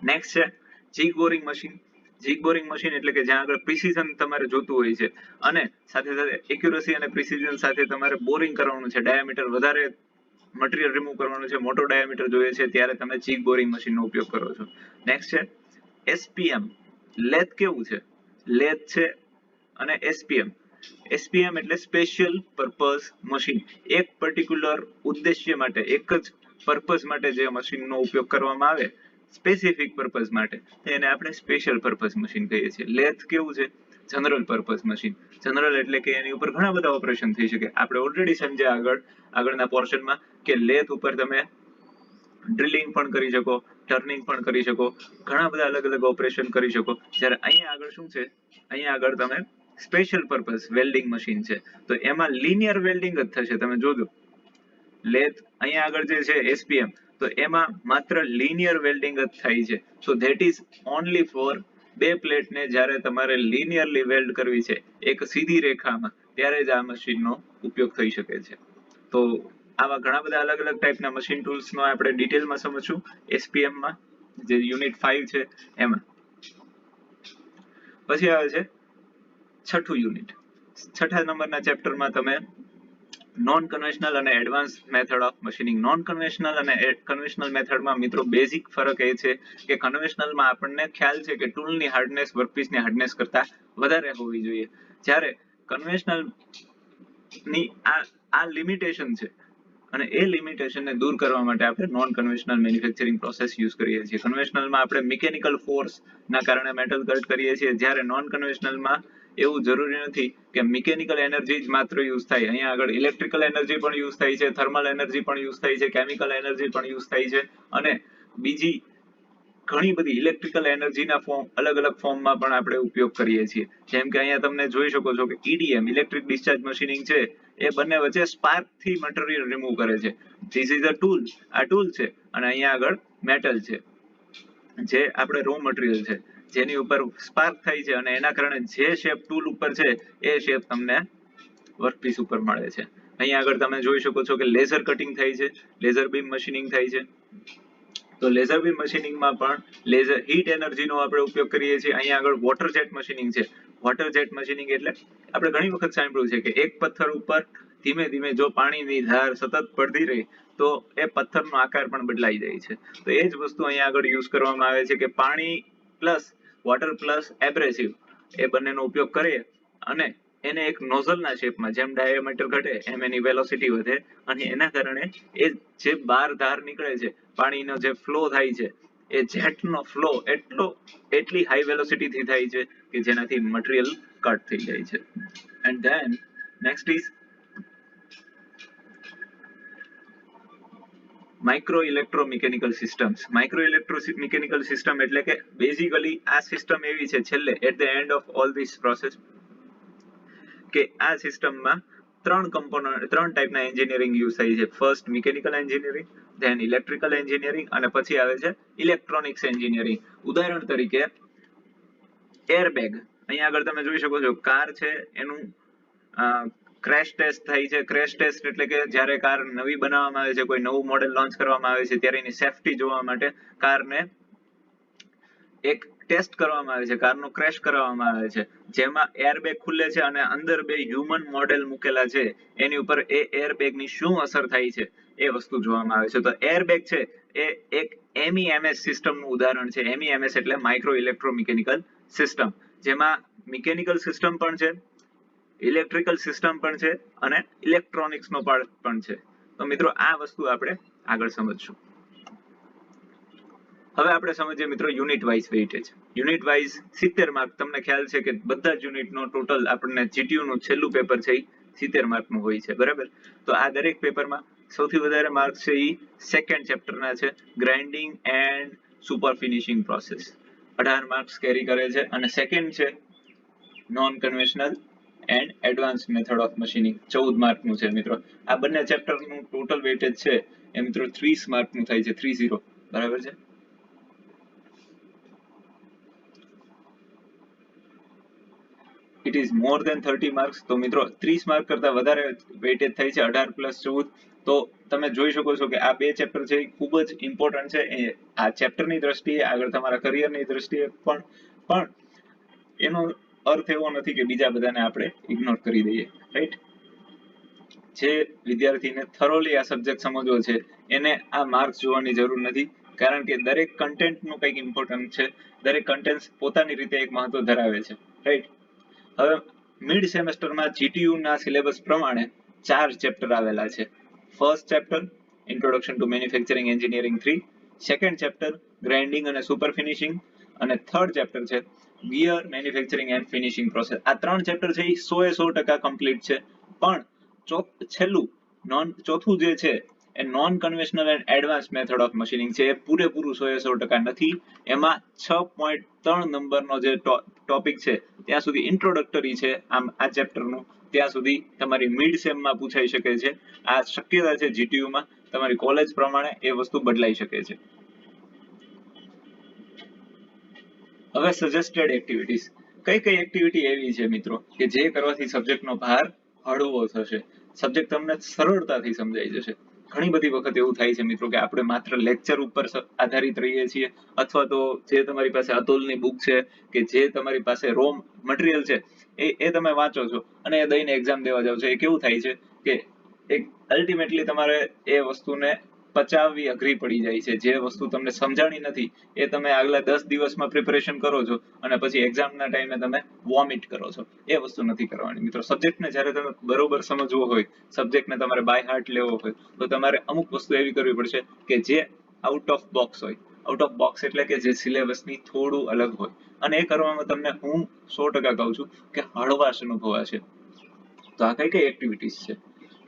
નેક્સ્ટ છે jig boring machine. Jig boring machine એટલે કે જ્યાં આગળ પ્રિસિઝન તમારે જોતું હોય છે અને સાથે સાથે એક્યુરસી અને પ્રિસિઝન સાથે તમારે બોરિંગ કરવાનું છે, ડાયામીટર વધારે મટીરિયલ રિમૂવ કરવાનું છે, મોટો ડાયામીટર જોઈએ છે, ત્યારે તમે જીગ બોરિંગ મશીનનો ઉપયોગ કરો છો. નેક્સ્ટ છે એસપીએમ. લેથ કેવું છે? લેથ છે અને એસપીએમ. એસપીએમ એટલે સ્પેશિયલ પર્પઝ મશીન. એક પર્ટિક્યુલર ઉદ્દેશ્ય માટે, એક જ પર્પઝ માટે જે મશીનનો ઉપયોગ કરવામાં આવે, સ્પેસિફિક પર્પઝ માટે, એને આપણે સ્પેશિયલ પર્પઝ મશીન કહીએ છીએ. લેથ કેવું છે? General purpose machine. જનરલ એટલે કે એની ઉપર ઘણા બધા ઓપરેશન થઈ શકે. આપણે ઓલરેડી સમજ્યા આગળના પોર્શનમાં કે લેથ ઉપર તમે ડ્રિલિંગ પણ કરી શકો, ટર્નિંગ પણ કરી શકો, ઘણા બધા અલગ અલગ ઓપરેશન કરી શકો. જ્યારે અહીંયા આગળ શું છે? અહીંયા આગળ તમે સ્પેશિયલ પર્પઝ વેલ્ડિંગ મશીન છે, તો એમાં લિનિયર વેલ્ડિંગ જ થશે. તમે જોજો લેથ અહીંયા આગળ જે છે એસપીએમ, તો એમાં માત્ર લિનિયર વેલ્ડિંગ જ થાય છે. So that is only for બે પ્લેટને જ્યારે તમારે લિનિયરલી વેલ્ડ કરવી છે એક સીધી રેખામાં, ત્યારે જ આ મશીનનો ઉપયોગ થઈ શકે છે. તો આવા ઘણા બધા અલગ અલગ ટાઈપના મશીન ટૂલ્સનો આપણે ડિટેલમાં સમજશું એસપીએમમાં, જે યુનિટ 5 છે એમાં. પછી આવે છે છઠ્ઠું યુનિટ. છઠ્ઠા નંબરના ચેપ્ટરમાં તમે નોન કન્વેશનલ અને advance method of machining. Non conventional અને કન્વેશનલ મેથડમાં મિત્રો બેઝિક ફરક એ છે કે કન્વેશનલમાં આપણને ખ્યાલ છે કે ટૂલની હાર્ડનેસ વર્કપીસની હાર્ડનેસ કરતા વધારે હોવી જોઈએ, જ્યારે કન્વેશનલ ની આ લિમિટેશન છે અને એ લિમિટેશનને દૂર કરવા માટે આપણે non conventional manufacturing process use કરીએ છીએ. કન્વેન્શનલમાં આપણે મિકેનિકલ ફોર્સના કારણે મેટલ કટ કરીએ છીએ, જ્યારે નોન કન્વેન્શનલમાં એવું જરૂરી નથી કે મિકેનિકલ એનર્જી જ માત્ર યુઝ થાય. અહીંયા આગળ ઇલેક્ટ્રિકલ એનર્જી પણ યુઝ થાય છે, થર્મલ એનર્જી પણ યુઝ થાય છે, કેમિકલ એનર્જી પણ યુઝ થાય છે, અને બીજી ઘણી બધી ઇલેક્ટ્રિકલ એનર્જીના ફોર્મ અલગ અલગ ફોર્મમાં પણ આપણે ઉપયોગ કરીએ છીએ. જેમ કે અહીંયા તમે જોઈ શકો છો કે EDM ઇલેક્ટ્રિક ડિસ્ચાર્જ મશીનિંગ છે, એ બંને વચ્ચે સ્પાર્ક થી મટીરિયલ રિમૂવ કરે છે. This is a tool. આ ટૂલ છે અને અહીંયા આગળ મેટલ છે, જે આપણે રો મટીરિયલ છે, જેની ઉપર સ્પાર્ક થાય છે અને એના કારણે જે શેપ ટૂલ ઉપર છે એ શેપ તમને વર્કપીસ ઉપર મળે છે. અહીંયા આગળ તમે જોઈ શકો છો કે લેઝર કટિંગ થાય છે, લેઝર બીમ મશીનિંગ થાય છે. તો લેઝર બીમ મશીનિંગમાં પણ લેઝર હીટ એનર્જીનો આપણે ઉપયોગ કરીએ છીએ. અહીંયા આગળ વોટર જેટ મશીનિંગ છે. વોટર જેટ મશીનિંગ એટલે આપણે ઘણી વખત સાંભળ્યું છે કે એક પથ્થર ઉપર ધીમે ધીમે જો પાણીની ધાર સતત પડતી રહી તો એ પથ્થરનો આકાર પણ બદલાઈ જાય છે. તો એ જ વસ્તુ અહીંયા આગળ યુઝ કરવામાં આવે છે કે પાણી પ્લસ વોટર પ્લસ એબ્રેસિવ એ બંનેનો ઉપયોગ કરીએ અને એને એક નોઝલના શેપમાં, જેમ ડાયામીટર ઘટે એમ એની વેલોસિટી વધે અને એના કારણે એ જે બહાર ધાર નીકળે છે, પાણીનો જે ફ્લો થાય છે, એ જેટનો ફ્લો એટલી હાઈ વેલોસિટી થી થાય છે કે જેનાથી મટીરિયલ કટ થઈ જાય છે. And then next is micro electromechanical systems. Micro electromechanical system એટલે કે બેઝિકલી આ સિસ્ટમ એવી છે છેલ્લે at the end of all this process કે આ સિસ્ટમમાં ત્રણ ટાઈપના એન્જિનિયરિંગ યુઝ થાય છે. First mechanical engineering, then electrical engineering અને પછી આવે છે ઇલેક્ટ્રોનિક્સ એન્જિનિયરિંગ. ઉદાહરણ તરીકે એરબેગ. અહીંયા આગળ તમે જોઈ શકો છો કાર છે, એનું ક્રેશ ટેસ્ટ થાય છે. ક્રેશ ટેસ્ટ એટલે કે જ્યારે કાર નવી બનાવવામાં આવે છે, કોઈ નવું મોડેલ લોન્ચ કરવામાં આવે છે, ત્યારે એની સેફટી જોવા માટે કારને એક ટેસ્ટ કરવામાં આવે છે, કારનો ક્રેશ કરવામાં આવે છે, જેમાં એરબેગ ખુલે છે અને અંદર બે હ્યુમન મોડેલ મૂકેલા છે, એની ઉપર એ એરબેગની શું અસર થાય છે એ વસ્તુ જોવામાં આવે છે. તો એરબેગ છે એ એક MEMS સિસ્ટમનું ઉદાહરણ છે. MEMS એટલે માઇક્રો ઇલેક્ટ્રોમિકેનિકલ સિસ્ટમ, જેમાં મિકેનિકલ સિસ્ટમ પણ છે, ઇલેક્ટ્રિકલ સિસ્ટમ પણ છે અને ઇલેક્ટ્રોનિક્સનો પાર્ટ પણ છે. તો મિત્રો આ વસ્તુ આપણે આગળ સમજશું. હવે આપણે સમજીએ મિત્રો unit wise weightage. Unit wise 70 mark. તમને ખ્યાલ છે કે બધા જ યુનિટનો ટોટલ આપણને GTU નું છેલ્લું પેપર છે એ 70 માર્કનું હોય છે, બરાબર? તો આ દરેક પેપરમાં સૌથી વધારે માર્ક છે એ સેકન્ડ ચેપ્ટરના છે, grinding and super finishing process. 18 marks carry કરે છે. અને સેકન્ડ છે non conventional and advance method of machining, 14 માર્કનું છે મિત્રો. આ બંને ચેપ્ટરનું ટોટલ વેઇટેજ છે એ મિત્રો 30 માર્કનું થાય છે, 30, બરાબર છે? It is more than 30 marks. તો મિત્રો 30 માર્ક કરતા વધારે વેઇટેજ થાય છે 18 + 14. તો તમે જોઈ શકો છો કે આ બે ચેપ્ટર છે એ ખૂબ જ ઇમ્પોર્ટન્ટ છે. આ ચેપ્ટરની દ્રષ્ટિએ, આગળ તમારા કરિયરની દ્રષ્ટિએ પણ એનો અર્થ એવો નથી કે બીજા બધાને આપણે ઇગ્નોર કરી દઈએ, રાઈટ? જે વિદ્યાર્થીને થોરોલી આ સબ્જેક્ટ સમજવો છે એને આ માર્ક્સ જોવાની જરૂર નથી, કારણ કે દરેક કન્ટેન્ટનું કંઈક ઇમ્પોર્ટન્ટ છે, દરેક કન્ટેન્ટ પોતાની રીતે એક મહત્વ ધરાવે છે, રાઈટ? હવે મિડ સેમેસ્ટરમાં GTU ના સિલેબસ પ્રમાણે 4 ચેપ્ટર આવેલા છે. First chapter introduction to manufacturing engineering 3, second chapter grinding અને સુપર ફિનિશિંગ, અને થર્ડ ચેપ્ટર છે gear manufacturing and finishing process. આ 3 ચેપ્ટર છે એ 100% કમ્પ્લીટ છે. પણ ચોથું જે છે એ non conventional and advance method of machining છે. એ પૂરેપૂરું 100% નથી. એમાં 6.3 નંબરનો જે ટોપિક છે ત્યાં સુધી ઇન્ટ્રોડક્ટરી છે આ ચેપ્ટરનું, ત્યાં સુધી તમારી મિડ સેમમાં પૂછાઈ શકે છે. આ શક્યતા છે GTU માં, તમારી કોલેજ પ્રમાણે એ વસ્તુ બદલાઈ શકે છે. હવે સજેસ્ટેડ એક્ટિવિટીઝ. કઈ એક્ટિવિટી એવી છે મિત્રો કે જે કરવાથી સબ્જેક્ટનો ભાર હળવો થશે, સબ્જેક્ટ તમને સરળતાથી સમજાઈ જશે? ઘણી બધી વખત એવું થાય છે મિત્રો કે આપણે માત્ર લેક્ચર ઉપર આધારિત રહીએ છીએ, અથવા તો જે તમારી પાસે અતુલની બુક છે કે જે તમારી પાસે રો મટીરિયલ છે એ તમે વાંચો છો અને દઈને એક્ઝામ દેવા જાવ છો. એ કેવું થાય છે કે એક અલ્ટિમેટલી તમારે એ વસ્તુને પચાવવી અઘરી પડી જાય છે. જે વસ્તુ તમને સમજાણી નથી એ તમે આગલા 10 દિવસમાં પ્રિપેરેશન કરો છો અને પછી એક્ઝામના ટાઈમે તમે વોમિટ કરો છો. એ વસ્તુ નથી કરવાની મિત્રો. સબ્જેક્ટને જ્યારે તમે બરોબર સમજવો હોય, સબ્જેક્ટને તમારે બાય હાર્ટ લેવો હોય તો તમારે અમુક વસ્તુ એવી કરવી પડશે કે જે આઉટ ઓફ બોક્સ હોય. આઉટ ઓફ બોક્સ એટલે કે જે સિલેબસની થોડું અલગ હોય, અને એ કરવામાં તમને હું 100% કહું છું કે હળવાશ અનુભવાશે. તો આ કઈ એક્ટિવિટીઝ છે?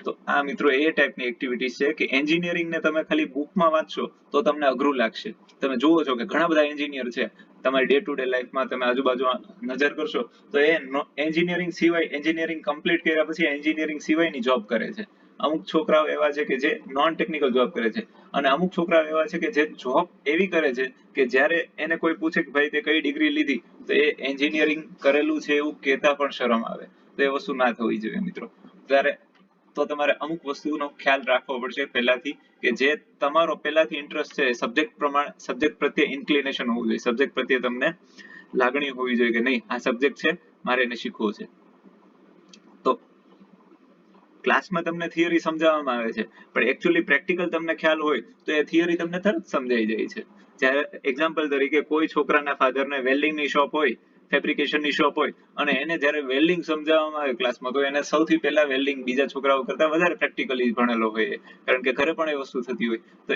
તો આ મિત્રો એ ટાઈપની એક્ટિવિટીઝ છે કે એન્જિનિયરિંગને તમે ખાલી બુકમાં વાંચશો તો તમને અઘરું લાગશે. તમે જુઓ છો કે ઘણા બધા એન્જિનિયર છે, તમારી ડે ટુ ડે લાઈફમાં તમે આજુબાજુ નજર કરશો તો એ એન્જિનિયરિંગ સિવાય, એન્જિનિયરિંગ કમ્પ્લીટ કર્યા પછી એન્જિનિયરિંગ સિવાયની જોબ કરે છે. અમુક છોકરાઓ એવા છે કે જે નોન ટેકનિકલ જોબ કરે છે, અને અમુક છોકરાઓ એવા છે કે જે જોબ એવી કરે છે કે જ્યારે એને કોઈ પૂછે કે ભાઈ તે કઈ ડિગ્રી લીધી, તો એ એન્જિનિયરિંગ કરેલું છે એવું કહેતા પણ શરમ આવે. તો એ વસ્તુ ના થવી જોઈએ મિત્રો. ત્યારે તો તમારે અમુક વસ્તુનો ખ્યાલ રાખવો પડશે પહેલાથી, કે જે તમારો પહેલાથી ઇન્ટરેસ્ટ છે સબ્જેક્ટ પ્રમાણે, સબ્જેક્ટ પ્રત્યે ઇન્ક્લિનેશન હોવું જોઈએ, સબ્જેક્ટ પ્રત્યે તમને લાગણી હોવી જોઈએ કે નહીં આ સબ્જેક્ટ છે, મારે એને શીખવો છે. તો ક્લાસમાં તમને થિયરી સમજાવવામાં આવે છે, પણ એકચ્યુઅલી પ્રેક્ટિકલ તમને ખ્યાલ હોય તો એ થિયરી તમને તરત સમજાઈ જાય છે. જ્યારે એક્ઝામ્પલ તરીકે કોઈ છોકરાના ફાધરને વેલ્ડિંગની શોપ હોય, ફેબ્રિકેશનની શોપ હોય, અને એને જ્યારે વેલ્ડિંગ સમજાવવામાં આવે ક્લાસમાં, તો એને સૌથી પહેલા વેલ્ડિંગ બીજા છોકરાઓ કરતા વધારે પ્રેક્ટિકલી ભણેલો હોય, કારણ કે ઘરે પણ એ વસ્તુ થતી હોય, તો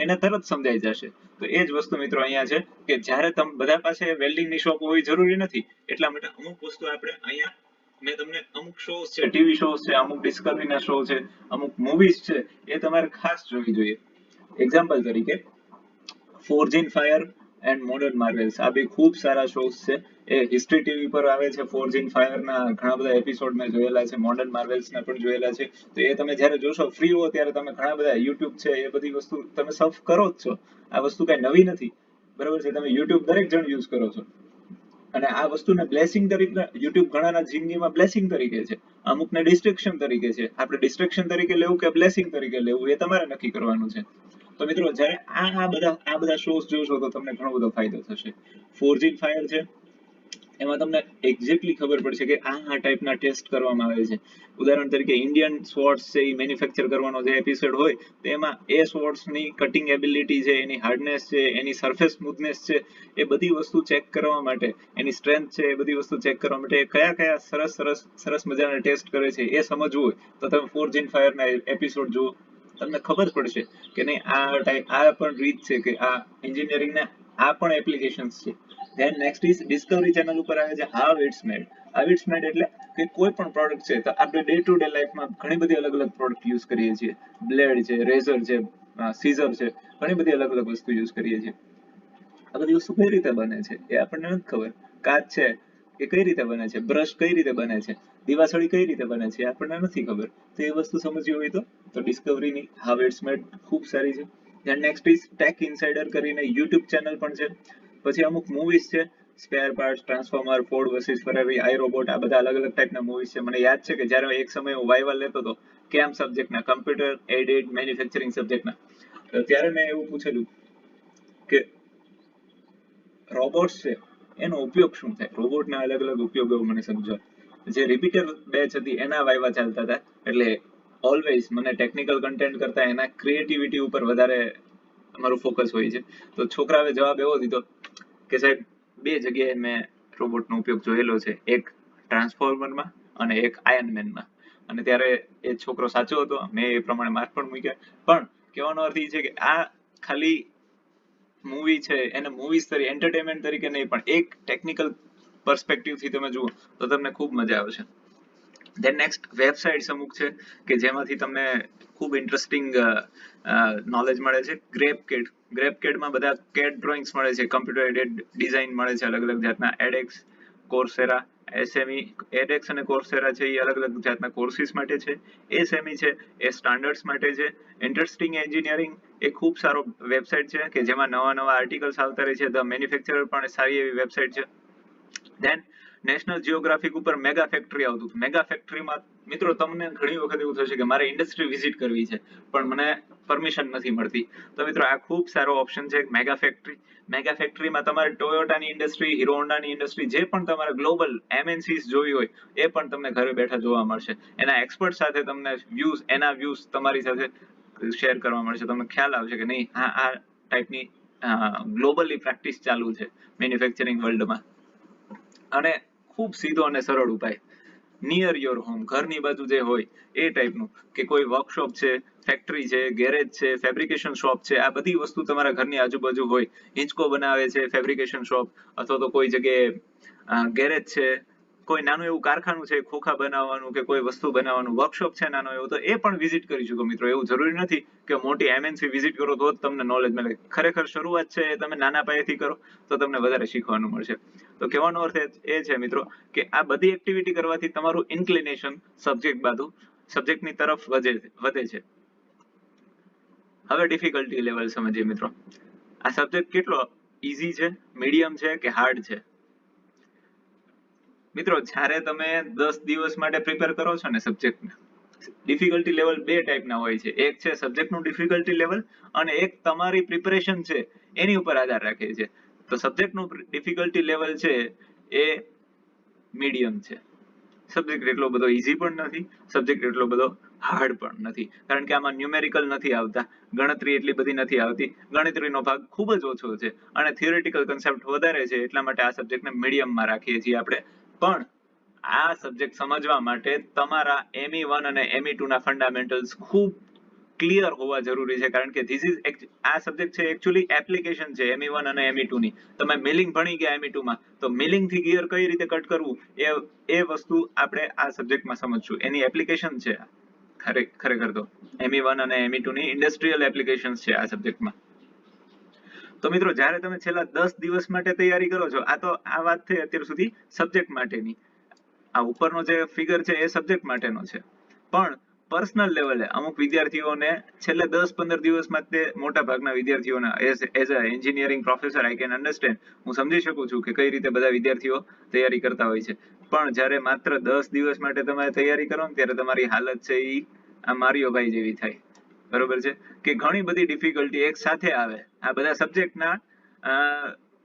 એને તરત સમજાઈ જશે. તો એ જ વસ્તુ મિત્રો અહીંયા છે કે જ્યારે તમે બધા પાસે વેલ્ડિંગની શોપ હોવી જરૂરી નથી. એટલા માટે અમુક વસ્તુ આપણે અહીંયા મેં તમને અમુક શોઝ છે, ટીવી શોઝ છે, અમુક ડિસ્કવરીના શો છે, અમુક મૂવીઝ છે, એ તમારે ખાસ જોવી જોઈએ. એક્ઝામ્પલ તરીકે ફોર્જિન ફાયર એન્ડ મોડર્ન માર્વેલ્સ, આ બે ખૂબ સારા શોઝ છે. એ હિસ્ટ્રી ટીવી પર આવે છે. ફોર્જિન ફાયરના ઘણા બધા એપિસોડ મેં જોયેલા છે, મોડર્ન માર્વેલ્સના પણ જોયેલા છે. તો એ તમે જ્યારે જોશો ફ્રી હો ત્યારે તમે ઘણા બધા યુટ્યુબ છે એ બધી વસ્તુ તમે સર્ફ કરો જ છો. આ વસ્તુ કઈ નવી નથી, બરાબર છે. તમે યુટ્યુબ દરેક જણ યુઝ કરો છો, અને આ વસ્તુને બ્લેસિંગ તરીકે યુટ્યુબ ઘણાના જિંદગીમાં બ્લેસિંગ તરીકે છે, અમુકને ડિસ્ટ્રેક્શન તરીકે છે. આપણે ડિસ્ટ્રેક્શન તરીકે લેવું કે બ્લેસિંગ તરીકે લેવું એ તમારે નક્કી કરવાનું છે. તો મિત્રો જ્યારે આ બધા શોઝ જોશો તો તમને ઘણો બધો ફાયદો થશે. ફોર્જિન ફાયર છે એમાં તમને એક્ઝેક્ટલી ખબર પડશે કે આ ટાઈપના ટેસ્ટ કરવામાં આવે છે. ઉદાહરણ તરીકે ઇન્ડિયન સ્વોર્ડ્સ છે એ મેન્યુફેક્ચર કરવાનો જે એપિસોડ હોય, તો એમાં એ સ્વોર્ડ્સની કટિંગ એબિલિટી છે, એની હાર્ડનેસ છે, એની સરફેસ સ્મૂથનેસ છે, એ બધી વસ્તુ ચેક કરવા માટે, એની સ્ટ્રેન્થ છે, એ બધી વસ્તુ ચેક કરવા માટે કયા સરસ મજાના ટેસ્ટ કરે છે એ સમજવું હોય તો તમે ફોર્જિન ફાયરના એપિસોડ જુઓ. તમને ખબર પડશે કે નહીં આ પણ રીત છે કે આ એન્જિનિયરિંગના આ પણ એપ્લિકેશન્સ છે. Then next is Discovery channel ઉપર આવે છે how it's made. How it's made એટલે કે કોઈ પણ પ્રોડક્ટ છે તો આપણે ડે ટુ ડે લાઈફમાં ઘણી બધી અલગ અલગ પ્રોડક્ટ યુઝ કરીએ છીએ. બ્લેડ છે, રેઝર છે, સીઝર છે, ઘણી બધી અલગ અલગ વસ્તુ યુઝ કરીએ છીએ. આ બધી વસ્તુ કઈ રીતે બને છે એ આપણને નથી ખબર. કાચ છે એ કઈ રીતે બને છે, બ્રશ કઈ રીતે બને છે, દીવાસળી કઈ રીતે બને છે, આપણને નથી ખબર. તો એ વસ્તુ સમજવી હોય તો ડિસ્કવરીની હાઉ ઇટ્સ મેડ ખૂબ સારી છે. Then next is Tech Insider કરીને યુટ્યુબ ચેનલ પણ છે. પછી અમુક મૂવીઝ છે, spare part, Transformer, Ford versus Ferrari, I Robot, આ બધા અલગ અલગ ટાઈપના મૂવીઝ છે. મને યાદ છે કે જ્યારે એક સમયે હું વાઇવા લેતો હતો કેમ સબ્જેક્ટના, કમ્પ્યુટર એડેડ મેન્યુફેક્ચરિંગ સબ્જેક્ટના, ત્યારે મેં એવું પૂછેલું કે રોબોટ્સ છે એનો ઉપયોગ શું થાય, રોબોટના અલગ અલગ ઉપયોગો મને સમજાવ. જે રિપીટર બેચ હતી એના વાઇવા ચાલતા હતા, એટલે ઓલવેઝ મને ટેકનિકલ કન્ટેન્ટ કરતા એના ક્રિએટિવિટી ઉપર વધારે અમારું ફોકસ હોય છે. તો છોકરાએ જવાબ એવો દીધો કે સાહેબ બે જગ્યાએ મેં રોબોટનો ઉપયોગ જોયેલો છે, એક ટ્રાન્સફોર્મરમાં અને એક આયર્નમેનમાં. અને ત્યારે એ છોકરો સાચો હતો, મેં એ પ્રમાણે માર્ક પણ મૂક્યા. પણ કહેવાનો અર્થ એ છે કે આ ખાલી મૂવી છે એને મૂવીઝ તરીકે એન્ટરટેનમેન્ટ તરીકે નહીં, પણ એક ટેકનિકલ પર્સપેક્ટિવથી તમે જુઓ તો તમને ખૂબ મજા આવશે. ધેન નેક્સ્ટ વેબસાઇટ્સ અમુક છે કે જેમાંથી તમને ખૂબ ઇન્ટરેસ્ટિંગ નોલેજ મળે છે. ગ્રેપકેડમાં બધા કેડ ડ્રોઈંગ્સ મળે છે, કમ્પ્યુટર એડેડ ડિઝાઇન મળે છે અલગ અલગ જાતના. એડેક્સ, કોર્સેરા, એસએમઈ, એડેક્સ અને કોર્સેરા છે એ અલગ અલગ જાતના કોર્સિસ માટે છે. એસએમઈ છે એ સ્ટાન્ડર્ડ્સ માટે છે. ઇન્ટરેસ્ટિંગ એન્જિનિયરિંગ એ ખૂબ સારો વેબસાઇટ છે કે જેમાં નવા આર્ટિકલ્સ આવતા રહે છે. ધ મેન્યુફેક્ચરર પણ સારી એવી વેબસાઇટ છે. ધેન નેશનલ જીઓગ્રાફિક ઉપર મેગા ફેક્ટરી આવતું હતું. મેગા ફેક્ટરીમાં મિત્રો તમને ઘણી વખત એવું થશે કે મારે ઇન્ડસ્ટ્રી વિઝિટ કરવી છે પણ મને પરમિશન નથી મળતી. તો મિત્રો આ ખૂબ સારો ઓપ્શન છે મેગા ફેક્ટરી. મેગા ફેક્ટરીમાં તમારે ટોયોટાની ઇન્ડસ્ટ્રી, હીરો હોન્ડાની ઇન્ડસ્ટ્રી, જે પણ તમારે ગ્લોબલ એમએનસીસ જોઈ હોય એ પણ તમને ઘરે બેઠા જોવા મળશે. એના એક્સપર્ટ સાથે તમને એના વ્યૂઝ તમારી સાથે શેર કરવા મળશે, તમને ખ્યાલ આવશે કે નહીં આ ટાઈપની ગ્લોબલી પ્રેક્ટિસ ચાલુ છે મેન્યુફેક્ચરિંગ વર્લ્ડમાં. અને ખૂબ સીધો અને સરળ ઉપાય, નિયર યોર હોમ, ઘરની બાજુ જે હોય એ ટાઈપનું, કે કોઈ વર્કશોપ છે, ફેક્ટરી છે, ગેરેજ છે, ફેબ્રિકેશન શોપ છે, આ બધી વસ્તુ તમારા ઘરની આજુબાજુ હોય. હિંચકો બનાવે છે, ફેબ્રિકેશન શોપ, અથવા તો કોઈ જગ્યાએ ગેરેજ છે, કોઈ નાનું એવું કારખાનું છે ખોખા બનાવવાનું કે કોઈ વસ્તુ બનાવવાનું, વર્કશોપ છે નાનો એવો, તો એ પણ વિઝિટ કરી શકો મિત્રો. એવું જરૂરી નથી કે મોટી MNC વિઝિટ કરો તો જ તમને નોલેજ મળે. ખરેખર શરૂઆત છે એ તમે નાના પાયેથી કરો તો તમને વધારે શીખવાનું મળશે. તો કહેવાનો અર્થ એ છે મિત્રો કે આ બધી એક્ટિવિટી કરવાથી તમારું ઇન્ક્લિનેશન સબ્જેક્ટની તરફ વધે છે. હવે ડિફિકલ્ટી લેવલ સમજીએ મિત્રો. આ સબ્જેક્ટ કેટલો ઈઝી છે, મીડિયમ છે કે હાર્ડ છે? મિત્રો જ્યારે તમે 10 દિવસ માટે પ્રિપેર કરો છો ને સબ્જેક્ટને, ડિફિકલ્ટી લેવલ બે ટાઈપના હોય છે. એક છે સબ્જેક્ટનું ડિફિકલ્ટી લેવલ અને એક તમારી પ્રિપરેશન છે એની ઉપર આધાર રાખે છે. તો સબ્જેક્ટનું ડિફિકલ્ટી લેવલ છે એ મીડિયમ છે. સબ્જેક્ટ એટલો બધો ઈઝી પણ નથી, સબ્જેક્ટ એટલો બધો હાર્ડ પણ નથી, કારણ કે આમાં ન્યુમેરિકલ નથી આવતા, ગણતરી એટલી બધી નથી આવતી, ગણતરીનો ભાગ ખૂબ જ ઓછો છે અને થિયોરિટિકલ કન્સેપ્ટ વધારે છે. એટલા માટે આ સબ્જેક્ટને મીડિયમમાં રાખીએ છીએ આપણે. પણ આ સબ્જેક્ટ સમજવા માટે તમારા ME1 અને ME2 ના ફંડામેન્ટલ્સ ખૂબ ક્લિયર હોવા જરૂરી છે, કારણ કે આ સબ્જેક્ટ છે એકચ્યુઅલી એપ્લિકેશન છે ME1 અને ME2 ની. તમે મિલિંગ ભણી ગયા ME2 માં, તો મિલિંગ થી ગિયર કઈ રીતે કટ કરવું એ વસ્તુ આપણે આ સબ્જેક્ટમાં સમજશું. એની એપ્લિકેશન છે ખરેખર તો ME1 અને ME2 ની ઇન્ડસ્ટ્રીયલ એપ્લિકેશન્સ છે આ સબ્જેક્ટમાં. તો મિત્રો જ્યારે તમે છેલ્લા 10 દિવસ માટે તૈયારી કરો છો, આ વાત થઈ અત્યાર સુધી સબ્જેક્ટ માટેની. આ ઉપરનો જે ફિગર છે એ સબ્જેક્ટ માટેનો છે, પણ પર્સનલ લેવલે અમુક વિદ્યાર્થીઓને છેલ્લે 10-15 દિવસમાં, તે મોટા ભાગના વિદ્યાર્થીઓને as a engineering professor I can understand, હું સમજી શકું છું કે કઈ રીતે બધા વિદ્યાર્થીઓ તૈયારી કરતા હોય છે. પણ જ્યારે માત્ર 10 દિવસ માટે તમે તૈયારી કરો ને ત્યારે તમારી હાલત છે એ આ મારિયો ભાઈ જેવી થાય. બરોબર છે કે ઘણી બધી ડિફિકલ્ટી એક સાથે આવે, આ બધા સબ્જેક્ટના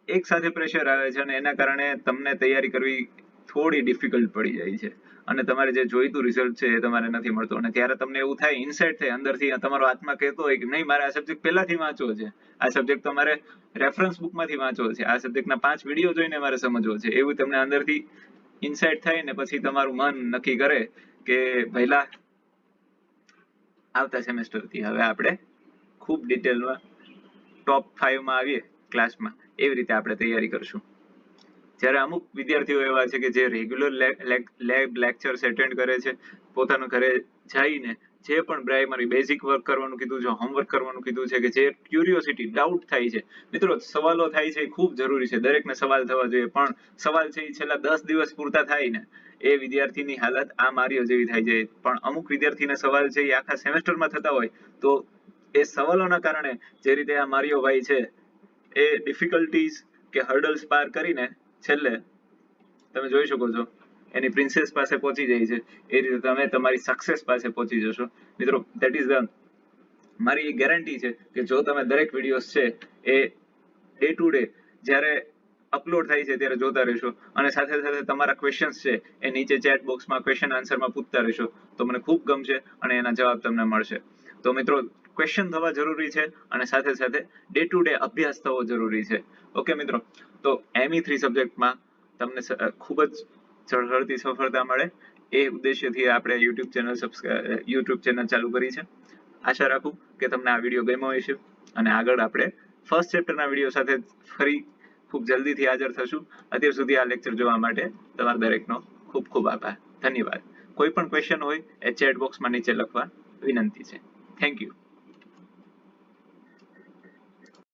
એક સાથે પ્રેશર આવે છે અને એના કારણે તમને તૈયારી કરવી થોડી ડિફિકલ્ટ પડી જાય છે અને તમારે જે જોઈતું રિઝલ્ટ છે એ તમારે નથી મળતું. અને ત્યારે તમને એવું થાય, ઇન્સાઇટ થાય અંદરથી, તમારો આત્મા કહેતો હોય કે નહીં, મારે આ સબ્જેક્ટ પહેલાથી વાંચવો છે, આ સબ્જેક્ટ તમારે રેફરન્સ બુકમાંથી વાંચવો છે, આ સબ્જેક્ટના 5 વિડીયો જોઈને મારે સમજવો છે, એવું તમને અંદરથી ઇન્સાઇટ થાય ને પછી તમારું મન નક્કી કરે કે પહેલા આવતા સેમેસ્ટરથી હવે આપણે ખૂબ ડિટેલમાં ટોપ 5 માં આવીએ ક્લાસમાં, એવી રીતે આપણે તૈયારી કરશું. જ્યારે અમુક વિદ્યાર્થીઓ એવા છે કે જે રેગ્યુલર લેબ લેક્ચર્સ એટેન્ડ કરે છે, પોતાના ઘરે જઈને જે પણ પ્રાઇમરી બેઝિક વર્ક કરવાનું કીધું છે, હોમવર્ક કરવાનું કીધું છે, કે જે ક્યુરિયોસિટી, ડાઉટ થાય છે, મિત્રો સવાલો થાય છે એ ખૂબ જરૂરી છે, દરેકને સવાલ થવા જોઈએ, પણ સવાલ છે એ છેલ્લા 10 દિવસ પૂરતા થાય ને એ વિદ્યાર્થીની હાલત આ મારિયો જેવી થાય છે. પણ અમુક વિદ્યાર્થીના સવાલ છે એ આખા સેમેસ્ટરમાં થતા હોય, તો એ સવાલોના કારણે જે રીતે આ મારિયો ભાઈ છે એ ડિફિકલ્ટીઝ કે હર્ડલ્સ પાર કરીને છેલ્લે તમે જોઈ શકો છો એની પ્રિન્સેસ પાસે પહોંચી જાય છે. એ રીતે તમે તમારી સક્સેસ પાસે પહોંચી જશો. મિત્રો ધેટ ઇઝ ધ મારી ગેરંટી છે કે જો તમે દરેક વિડીયોઝ છે એ ડે ટુ ડે જ્યારે અપલોડ થાય છે ત્યારે જોતા રહેશો અને સાથે સાથે તમારા ક્વેશ્ચન્સ છે એ નીચે ચેટ બોક્સમાં ક્વેશ્ચન આન્સરમાં પૂછતા રહેશો, તો મને ખૂબ ગમશે અને એના જવાબ તમને મળશે. તો મિત્રો ક્વેશ્ચન થવા જરૂરી છે અને સાથે સાથે ડે ટુ ડે અભ્યાસ થવો જરૂરી છે. ઓકે મિત્રો, તો ME3 સબ્જેક્ટમાં તમને ખૂબ જ ઝળહળતી સફળતા મળે એ ઉદ્દેશ્યથી આપણે યુટ્યુબ ચેનલ ચાલુ કરી છે. આશા રાખું કે તમને આ વિડીયો ગમ્યો હશે અને આગળ આપણે ફર્સ્ટ ચેપ્ટરના વિડીયો સાથે ફરી ખૂબ જલ્દીથી હાજર થશું. અત્યાર સુધી આ લેક્ચર જોવા માટે તમારા દરેકનો ખૂબ ખૂબ આભાર. ધન્યવાદ. કોઈ પણ ક્વેશ્ચન હોય એ ચેટ બોક્સમાં નીચે લખવા વિનંતી છે. Thank you.